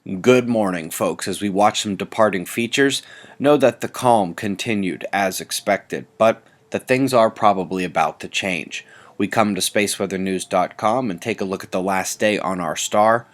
Good morning, folks. As we watch some departing features, know that the calm continued as expected, but that things are probably about to change. We come to spaceweathernews.com and take a look at the last day on our star.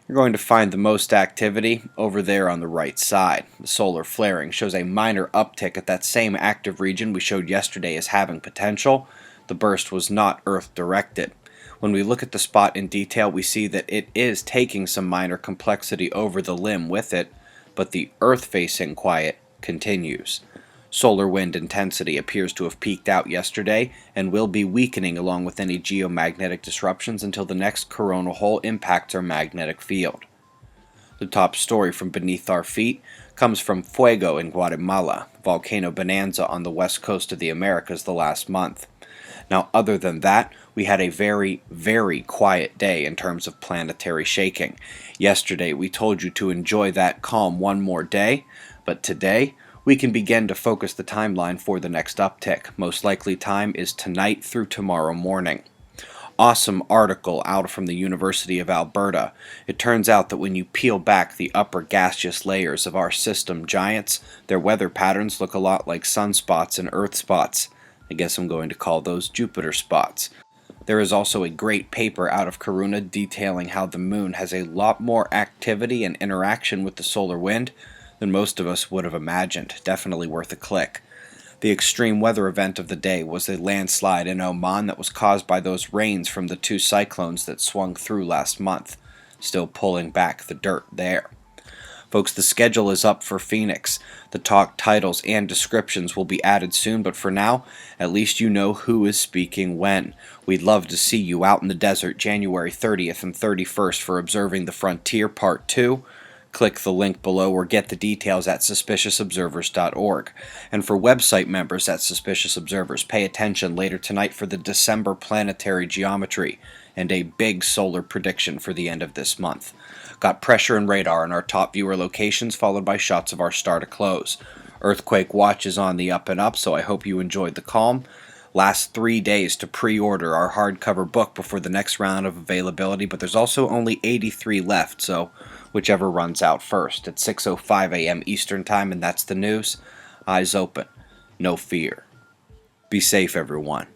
You're going to find the most activity over there on the right side. The solar flaring shows a minor uptick at that same active region we showed yesterday as having potential. The burst was not Earth-directed. When we look at the spot in detail, we see that it is taking some minor complexity over the limb with it, but the Earth-facing quiet continues. Solar wind intensity appears to have peaked out yesterday and will be weakening along with any geomagnetic disruptions until the next coronal hole impacts our magnetic field. The top story from beneath our feet comes from Fuego in Guatemala, volcano bonanza on the west coast of the Americas the last month. Now, other than that, we had a very, very quiet day in terms of planetary shaking. Yesterday, we told you to enjoy that calm one more day, but today, we can begin to focus the timeline for the next uptick. Most likely time is tonight through tomorrow morning. Awesome article out from the University of Alberta. It turns out that when you peel back the upper gaseous layers of our system giants, their weather patterns look a lot like sunspots and Earth spots. I guess I'm going to call those Jupiter spots. There is also a great paper out of Kiruna detailing how the moon has a lot more activity and interaction with the solar wind than most of us would have imagined. Definitely worth a click. The extreme weather event of the day was a landslide in Oman that was caused by those rains from the two cyclones that swung through last month, still pulling back the dirt there. Folks, the schedule is up for Phoenix. The talk titles and descriptions will be added soon, but for now, at least you know who is speaking when. We'd love to see you out in the desert January 30th and 31st for Observing the Frontier Part 2. Click the link below or get the details at suspiciousobservers.org. And for website members at Suspicious Observers, pay attention later tonight for the December planetary geometry and a big solar prediction for the end of this month. Got pressure and radar in our top viewer locations, followed by shots of our star to close. Earthquake watch is on the up and up, so I hope you enjoyed the calm. Last 3 days to pre-order our hardcover book before the next round of availability, but there's also only 83 left, so whichever runs out first. At 6:05 a.m. Eastern Time, and that's the news. Eyes open. No fear. Be safe, everyone.